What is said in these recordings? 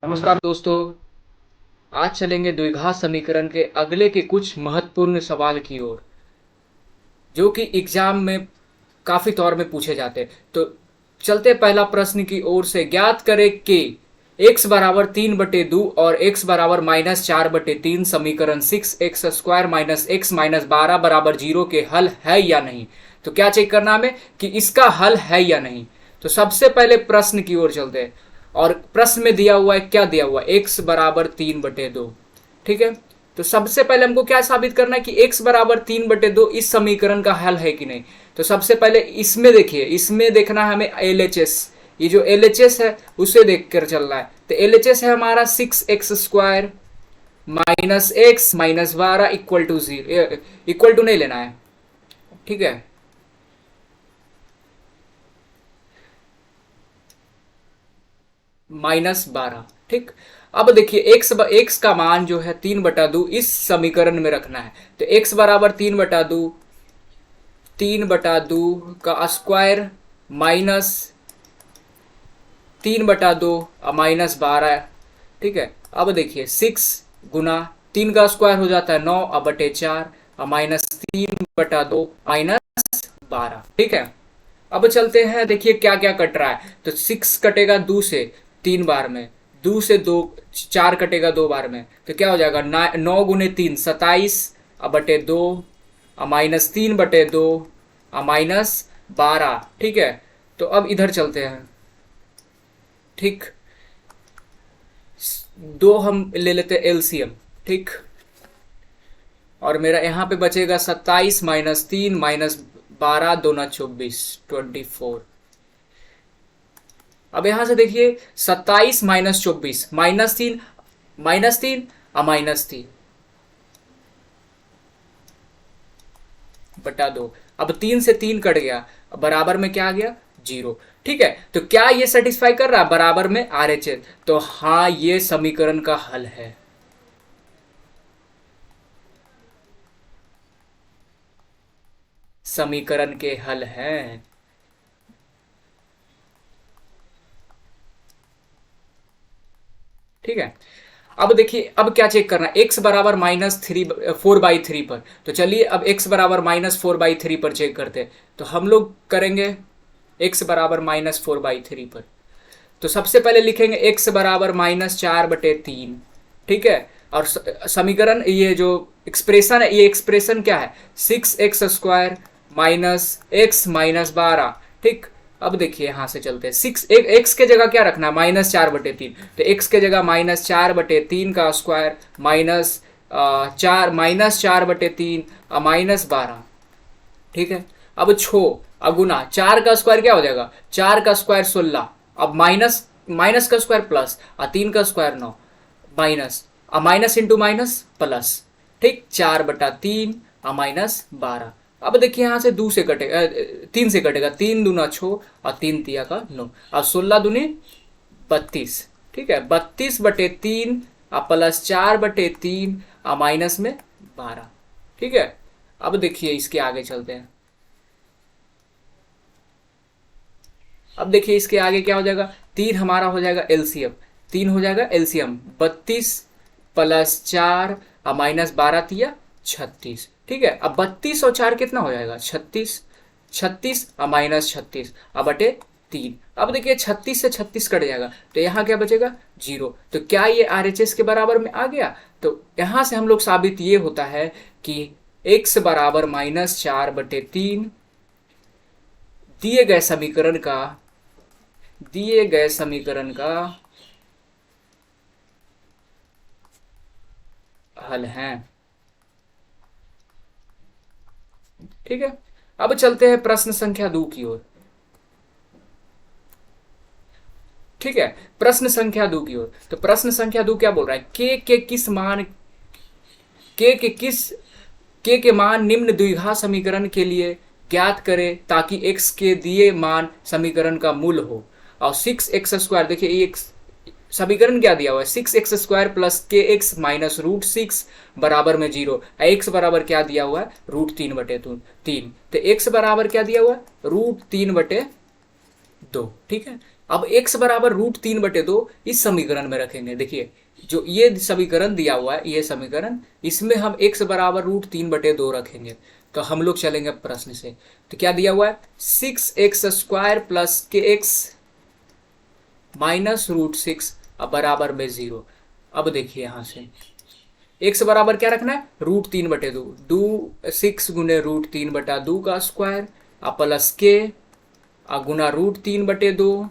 नमस्कार दोस्तों। आज चलेंगे द्विघात समीकरण के अगले के कुछ महत्वपूर्ण सवाल की ओर, जो कि एग्जाम में काफी तौर में पूछे जाते हैं। तो चलते पहला प्रश्न की ओर से। ज्ञात करें कि x बराबर 3/2 और x बराबर -4/3 समीकरण 6x² माइनस x माइनस 12 बराबर 0 के हल है या नहीं। तो क्या चेक करना हमें कि इसका हल है या नहीं। तो सबसे पहले प्रश्न की ओर चलते हैं, और प्रश्न में दिया हुआ है, क्या दिया हुआ है, x बराबर 3/2। ठीक है, तो सबसे पहले हमको क्या साबित करना है कि x बराबर 3/2 इस समीकरण का हल है कि नहीं। तो सबसे पहले इसमें देखिए, इसमें देखना है हमें LHS। ये जो LHS है उसे देख कर चलना है। तो LHS है हमारा 6x² minus x minus 12 equal to 0, equal to नहीं लेना है। ठीक है, -12। ठीक, अब देखिए x का मान जो है 3/2 इस समीकरण में रखना है। तो x बराबर 3/2 का स्क्वायर माइनस 3/2 -12। ठीक है, अब देखिए 6 गुना 3 का स्क्वायर हो जाता है 9 बटे 4 माइनस 3/2 -12। ठीक है, अब चलते हैं, देखिए क्या क्या कट रहा है। तो 6 कटेगा 2 से 3 बार में, 2 से 2 4 कटेगा 2 बार में। तो क्या हो जाएगा 9 गुने 3 27 बटे 2 -3/2 -12। ठीक है, तो अब इधर चलते हैं। ठीक, दो हम ले लेते हैं एलसीएम। ठीक, और मेरा यहां पे बचेगा 27 -3 -12 दूना 24। अब यहां से देखिए 27 -24 -3 -3 -3 बटा 2। अब 3 से 3 कट गया, बराबर में क्या आ गया 0। ठीक है, तो क्या ये सेटिस्फाई कर रहा है बराबर में RHS। तो हाँ, ये समीकरण का हल है। समीकरण के हल हैं। ठीक है, अब देखिए, अब क्या चेक करना है, x बराबर -4/3 पर। तो चलिए अब x बराबर -4/3 पर चेक करते हैं। तो हम लोग करेंगे x बराबर -4/3 पर। तो सबसे पहले लिखेंगे x बराबर -4/3। ठीक है, और समीकरण, ये जो एक्सप्रेशन है, ये एक्सप्रेशन क्या है, 6x² माइनस x माइनस 12। ठीक, अब देखिए यहां से चलते हैं, एक्स के जगह क्या रखना है, -4/3। तो x के जगह -4/3 का स्क्वायर माइनस 4/3 -12। ठीक है, अब गुना 4 का स्क्वायर क्या हो जाएगा, 4 का स्क्वायर 16। अब माइनस माइनस का स्क्वायर प्लस, 3 का square 9 minus, minus into minus plus. ठीक, 4/3 -12। अब देखिए यहां से 2 से कटेगा, 3 से कटेगा, 3 दूना 6 और 3 तिया का 9। अब 16 दूनी 32। ठीक है, 32/3 प्लस 4/3 माइनस में 12। ठीक है, अब देखिए इसके आगे चलते हैं। अब देखिए इसके आगे क्या हो जाएगा, 3 हमारा हो जाएगा एलसीएम। 3 हो जाएगा एलसीएम, 32 प्लस 4 -12 तिया 36। ठीक है, अब 32 और 4 कितना हो जाएगा 36, 36 -36 अब बटे 3। अब देखिए 36 से 36 कट जाएगा, तो यहाँ क्या बचेगा 0। तो क्या ये RHS के बराबर में आ गया। तो यहाँ से हम लोग साबित ये होता है कि x बराबर -4/3 दिए गए समीकरण का हल है। ठीक है, अब चलते हैं प्रश्न संख्या 2 की ओर। ठीक है, प्रश्न संख्या 2 की ओर। तो प्रश्न संख्या 2 क्या बोल रहा है, के के मान निम्न द्विघात समीकरण के लिए ज्ञात करें ताकि x के दिए मान समीकरण का मूल हो। और 6x², देखिए ये समीकरण क्या दिया हुआ है, 6x² प्लस kx माइनस √6 बराबर में 0। x बराबर क्या दिया हुआ है, √3/3। तो x बराबर क्या दिया हुआ है, √3/2। ठीक है, अब x बराबर √3/2 इस समीकरण में रखेंगे। देखिए जो ये समीकरण दिया हुआ है, ये समीकरण, इसमें हम x बराबर √3/2 रखेंगे। तो हम लोग चलेंगे प्रश्न से। तो क्या दिया हुआ है, 6x² प्लस kx माइनस √6 अब बराबर में 0। अब देखिए यहां से x बराबर क्या रखना है, √3/2, 6 × √3/2 का स्क्वायर प्लस के गुना √3/2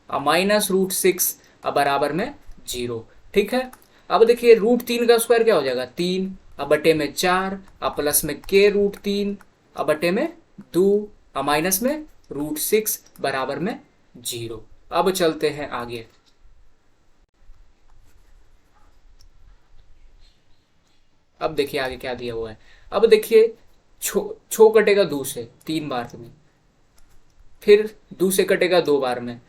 माइनस √6 अब बराबर में 0। ठीक है। अब देखिए √3 का स्क्वायर क्या हो जाएगा, 3 अब बटे में 4 प्लस में के √3 अब बटे में 2 माइनस में √6 बराबर में 0। अब चलते हैं आगे। अब देखिए आगे क्या दिया हुआ है। अब देखिए छो कटेगा 2 से 3 बार में, फिर 2 से कटेगा 2 बार में।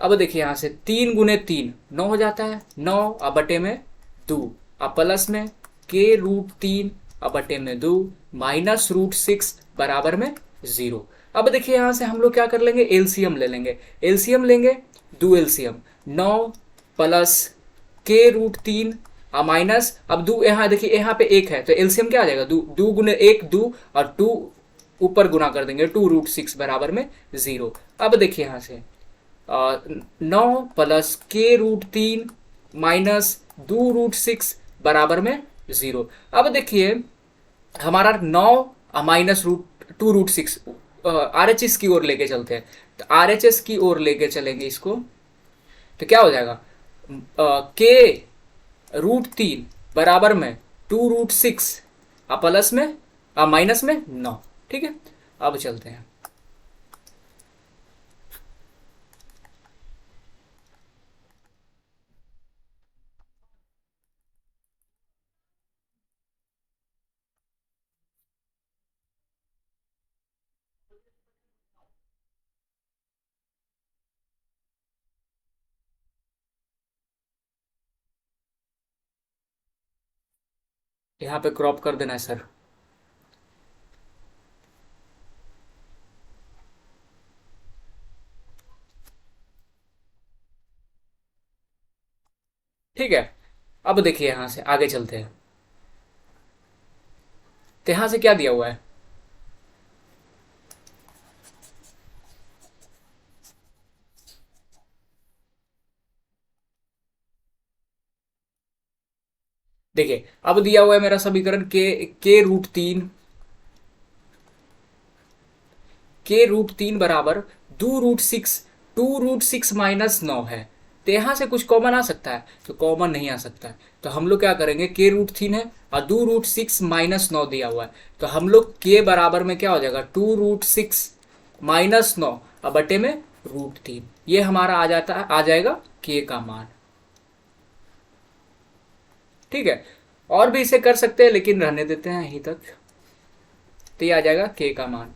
अब देखिए यहां से 3 × 3 9 हो जाता है, 9 अब बटे में 2 अब प्लस में के √3 अब बटे में 2 माइनस √6 बराबर में 0। अब देखिए यहां से हम लोग क्या कर लेंगे, एलसीएम ले लेंगे। एलसीएम लेंगे, 2 एलसीएम 9 प्लस के √3 माइनस, अब 2 यहाँ देखिए यहाँ पे 1 है तो एलसीएम क्या आ जाएगा, 2 × 1 2 और 2 ऊपर गुना कर देंगे, 2√6 बराबर में 0। अब देखिए यहां से 9 प्लस के √3 माइनस 2√6 बराबर में 0। अब देखिए हमारा 9 माइनस √2√6 आरएचएस की ओर लेके चलते हैं। तो आरएचएस की ओर लेके चलेंगे इसको, तो क्या हो जाएगा, के √3 बराबर में 2√6 प्लस में माइनस में 9। ठीक है। अब चलते हैं। यहाँ पे क्रॉप कर देना है सर। ठीक है। अब देखिए यहां से आगे चलते हैं। तो यहां से क्या दिया हुआ है, देखिए अब दिया हुआ है मेरा समीकरण के √3 बराबर 2√6 माइनस 9 है। तो यहां से कुछ कॉमन आ सकता है, तो कॉमन नहीं आ सकता है। तो हम लोग क्या करेंगे, के √3 है और 2√6 माइनस 9 दिया हुआ है, तो हम लोग के बराबर में क्या हो जाएगा, 2√6 माइनस 9 और बटे में √3, ये हमारा आ जाएगा के का मान। ठीक है। और भी इसे कर सकते हैं लेकिन रहने देते हैं यहीं तक। तो ये आ जाएगा के का मान।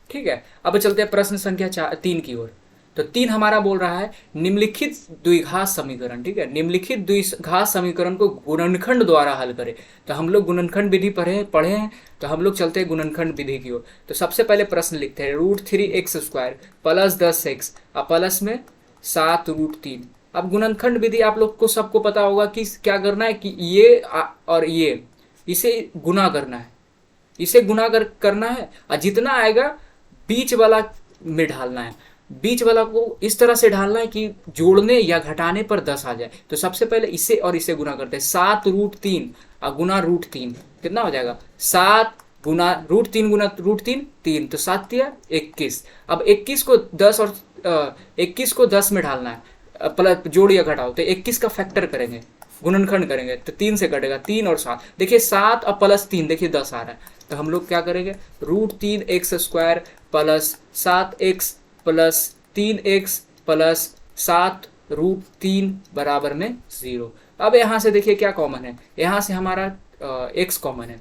ठीक है। अब चलते हैं प्रश्न संख्या 3 की ओर। तो 3 हमारा बोल रहा है निम्नलिखित द्विघात समीकरण। ठीक है, निम्नलिखित द्विघात समीकरण को गुणनखंड द्वारा हल करें। तो हम लोग गुणनखंड विधि पढ़े हैं, तो हम लोग चलते हैं गुणनखंड विधि की ओर। तो सबसे पहले प्रश्न लिखते हैं, √3x² प्लस 10x प्लस में 7√3। अब गुणनखंड विधि आप लोग को सबको पता होगा कि क्या करना है, कि ये और ये इसे गुना करना है, इसे गुना करना है और जितना आएगा बीच वाला में ढालना है। बीच वाला को इस तरह से ढालना है कि जोड़ने या घटाने पर 10 आ जाए। तो सबसे पहले इसे और इसे गुना करते हैं, 7√3 और गुना √3 कितना हो जाएगा, 7 गुना √3 गुना √3 3, तो 7 दिया 21। अब 21 को 10 और 21 को 10 में ढालना है, प्लस जोड़ या घटाओ, तो 21 का फैक्टर करेंगे, गुणनखंड करेंगे, तो 3 से कटेगा, 3 और 7, देखिए 7 और प्लस 3 देखिए 10 आ रहा है। तो हम लोग क्या करेंगे, √3x² plus 7x plus 3x plus 7√3 बराबर में 0। अब यहां से देखिए क्या कॉमन है, यहां से हमारा x कॉमन है,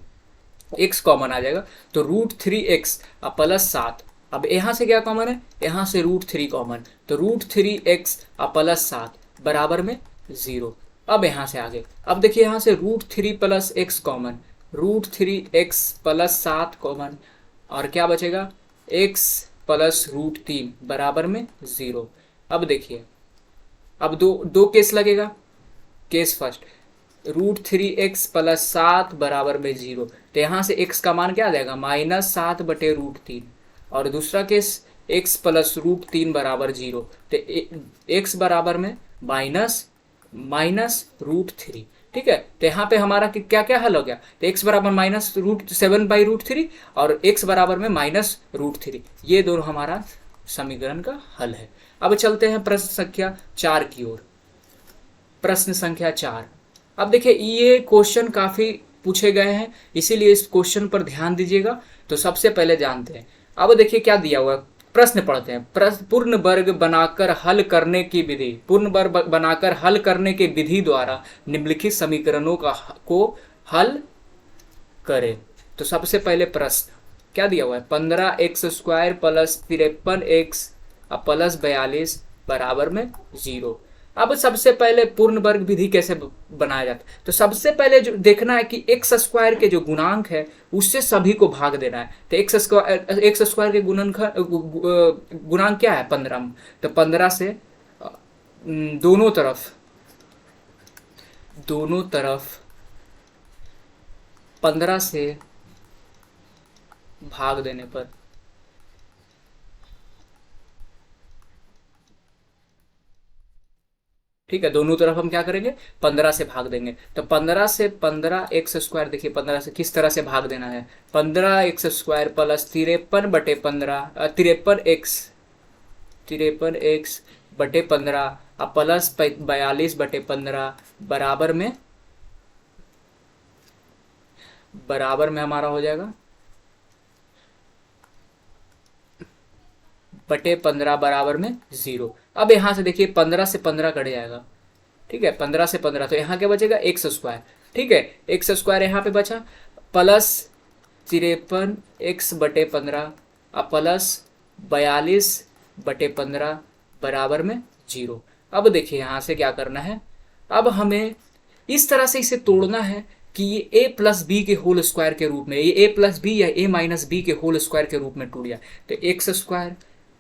x कॉमन आ जाएगा। तो √3x प्लस 7, अब यहां से क्या कॉमन है, यहां से √3 कॉमन, तो √3x प्लस 7 बराबर में 0। अब यहां से आगे, अब देखिए यहां से √3 plus x common, √3x plus 7 common, और क्या बचेगा, x प्लस रूट 3 बराबर में 0। अब देखिए, अब दो दो केस लगेगा। Case first, root 3 x plus 7 बराबर में 0, तो यहाँ से x का मान क्या आ जाएगा, -7/√3। और दूसरा केस, x प्लस रूट 3 बराबर 0, तो x बराबर में माइनस माइनस रूट 3। ठीक है, तो यहाँ पे हमारा क्या क्या हल हो गया, तो x बराबर -7/√3 और x बराबर में -√3, ये दोनों हमारा समीकरण का हल है। अब चलते हैं प्रश्न संख्या 4 की ओर। प्रश्न संख्या 4। अब देखिए, ये क्वेश्चन काफी पूछे गए हैं, इसीलिए इस क्वेश्चन पर ध्यान दीजिएगा। तो सबसे पहले जानते हैं, अब देखिए क्या दिया हुआ है, प्रश्न पढ़ते हैं। प्रश्न, पूर्ण वर्ग बनाकर हल करने की विधि, पूर्ण वर्ग बनाकर हल करने की विधि द्वारा निम्नलिखित समीकरणों को हल करें। तो सबसे पहले प्रश्न क्या दिया हुआ है, 15x² प्लस 53x प्लस 42 बराबर में 0। अब सबसे पहले पूर्ण वर्ग विधि कैसे बनाया जाता है, तो सबसे पहले जो देखना है कि x² के जो गुणांक है उससे सभी को भाग देना है। तो x² के गुणांक क्या है, 15। तो 15 से दोनों तरफ 15 से भाग देने पर, ठीक है, दोनों तरफ हम क्या करेंगे, 15 से भाग देंगे। तो 15 से 15 x², देखिए 15 से किस तरह से भाग देना है, 15x² प्लस 53/15, 53x बटे 15 अब प्लस 42/15 बराबर में हमारा हो जाएगा बटे 15 बराबर में 0। अब यहां से देखिए 15 से 15 कट जाएगा। ठीक है, 15 से 15, तो यहाँ क्या बचेगा, x²। ठीक है, x² यहाँ पे बचा, प्लस 53x/15 अब प्लस 42/15 बराबर में 0। अब देखिए यहाँ से क्या करना है, अब हमें इस तरह से इसे तोड़ना है कि ये a प्लस बी के होल स्क्वायर के रूप में, ये a प्लस बी या a माइनस बी के होल स्क्वायर के रूप में टूट जाए। तो x²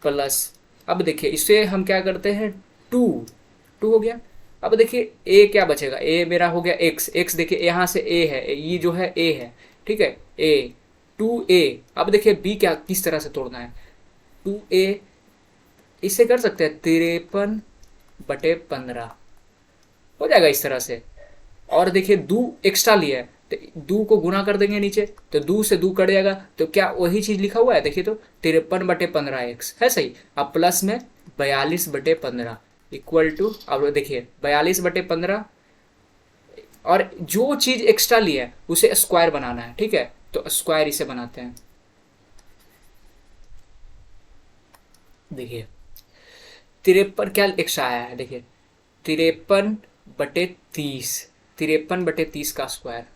प्लस, अब देखिए इसे हम क्या करते हैं, 2 2 हो गया। अब देखिए a क्या बचेगा, a मेरा हो गया x देखिए यहाँ से a है, ये जो है a है। ठीक है, a 2a। अब देखिए b क्या किस तरह से तोड़ना है, 2a इससे कर सकते हैं 53/15 हो जाएगा इस तरह से। और देखिए दो एक्स्ट्रा लिया है, तो दो को गुना कर देंगे नीचे, तो दो से दो कट जाएगा, तो क्या वही चीज लिखा हुआ है, देखिए तो 53/15x है सही। अब प्लस में 42/15 इक्वल टू, अब देखिए 42/15, और जो चीज एक्स्ट्रा लिया है उसे स्क्वायर बनाना है। ठीक है, तो स्क्वायर इसे बनाते हैं। देखिए 53 क्या एक्स्ट्रा आया है, देखिए 53/30, 53/30 का स्क्वायर,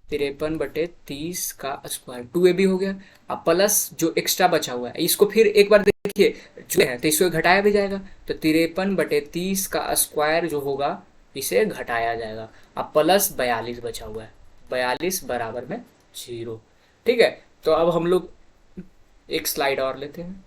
53/30 का स्क्वायर 2a भी हो गया। अब प्लस जो एक्स्ट्रा बचा हुआ है इसको फिर एक बार देखिए, जो है तो इसको घटाया भी जाएगा, तो 53/30 का स्क्वायर जो होगा इसे घटाया जाएगा। अब प्लस 42 बचा हुआ है, 42 बराबर में 0। ठीक है, तो अब हम लोग एक स्लाइड और लेते हैं।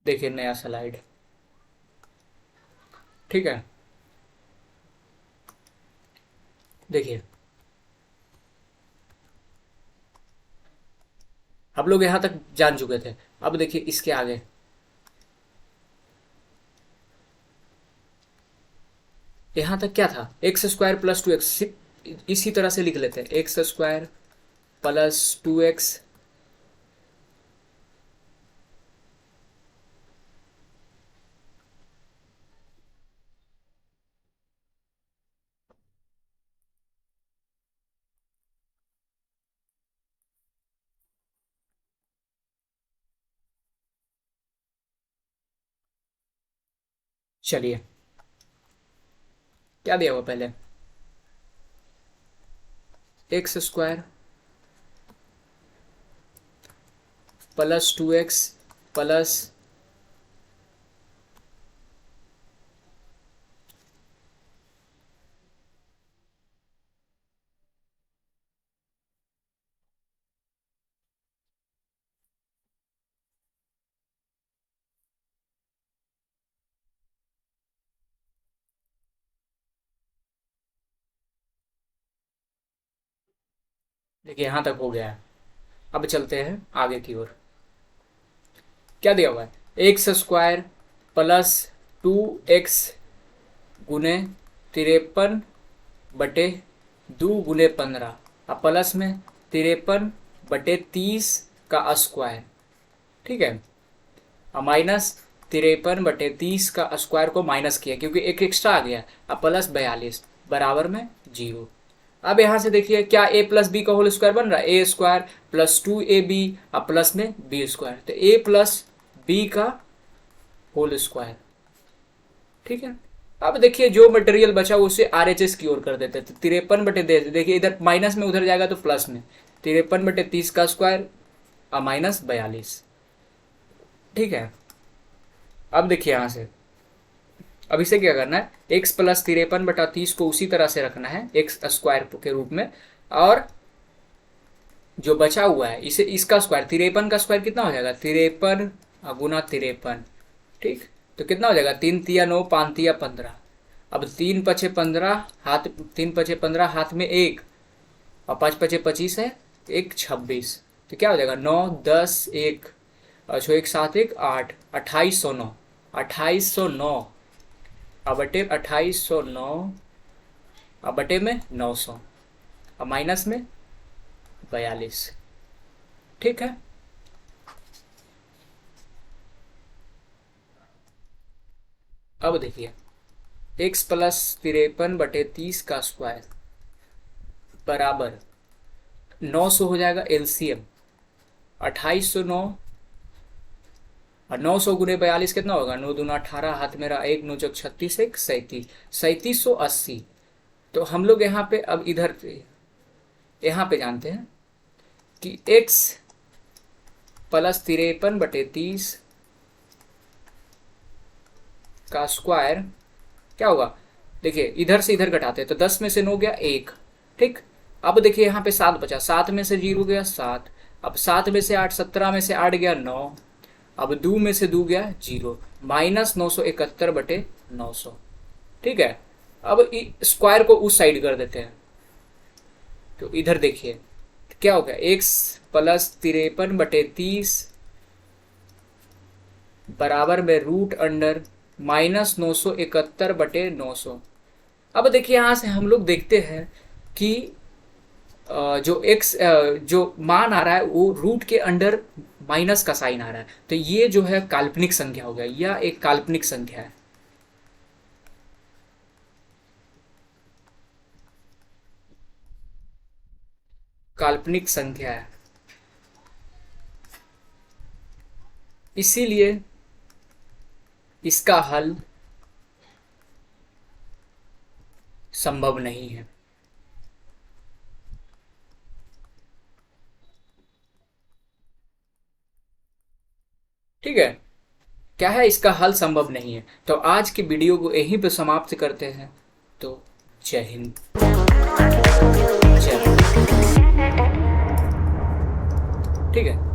देखिए नया स्लाइड। ठीक है, देखिए हम लोग यहाँ तक जान चुके थे। अब देखिए इसके आगे, यहाँ तक क्या था, x² प्लस 2x, इसी तरह से लिख लेते हैं, x² प्लस 2x चलिए, क्या दिया हुआ पहले? X square plus 2x plus देखिए यहाँ तक हो गया है। अब चलते हैं आगे की ओर। क्या दिया हुआ है? एक्स स्क्वायर प्लस 2x गुने 53/2 गुने 15, अब प्लस में 53/30 का स्क्वायर, ठीक है। अब माइनस 53/30 का स्क्वायर को माइनस किया क्योंकि एक एक्स्ट्रा आ गया। अब प्लस 42 बराबर में 0। अब यहाँ से देखिए क्या a प्लस बी का होल स्क्वायर बन रहा है, ए स्क्वायर प्लस 2ab, अब प्लस में बी स्क्वायर, तो a प्लस बी का होल स्क्वायर, ठीक है। अब देखिए जो मटेरियल बचा उसे RHS की ओर कर देते थे। 53 बटे, देखिए इधर माइनस में उधर जाएगा तो प्लस में, 53/30 का स्क्वायर और माइनस 42, ठीक है। अब देखिए यहाँ से, अब इसे क्या करना है, x प्लस 53/30 को उसी तरह से रखना है एक्स स्क्वायर के रूप में, और जो बचा हुआ है इसे इसका स्क्वायर, 53 का स्क्वायर कितना हो जाएगा, 53 गुना 53, ठीक। तो कितना हो जाएगा, 3 तिया 9, 5 तिया 15, अब 3 पचे 15 हाथ, 3 पचे 15 हाथ में 1, और 5 पचे 25 है, 1 26, तो क्या हो जाएगा 9 10 1, और 1 7 1 8, 2809, 2809 अब बटे 2809, अब बटे में 900, अब माइनस में 42, ठीक है। अब देखिए x प्लस 53/30 का स्क्वायर बराबर 900 हो जाएगा एलसीएम, 2809 और 900 गुने 42 कितना होगा, 9 दूना 18, हाथ मेरा 1 9 चौक 36 1 37, 3780। तो हम लोग यहाँ पे अब इधर यहाँ पे जानते हैं कि x प्लस 53/30 का स्क्वायर क्या होगा, देखिए इधर से इधर घटाते हैं तो 10 में से 9 गया 1, ठीक। अब देखिए यहाँ पे 7 बचा, 7 में से 0 गया 7, अब 7 में से 8, 17 में से 8 गया 9, अब 2 में से 2 गया 0, माइनस 971/900, ठीक है। अब स्क्वायर को उस साइड कर देते हैं, तो इधर देखिए क्या हो गया, x प्लस 53/30 बराबर में रूट अंडर माइनस 971/900। अब देखिए यहाँ से हम लोग देखते हैं कि जो x जो मान आ रहा है वो रूट के अंडर माइनस का साइन आ रहा है, तो ये जो है काल्पनिक संख्या हो गया, यह एक काल्पनिक संख्या है। काल्पनिक संख्या है, इसीलिए इसका हल संभव नहीं है। ठीक है, क्या है, इसका हल संभव नहीं है। तो आज की वीडियो को यहीं पे समाप्त करते हैं। तो जय हिंद, जय, ठीक है।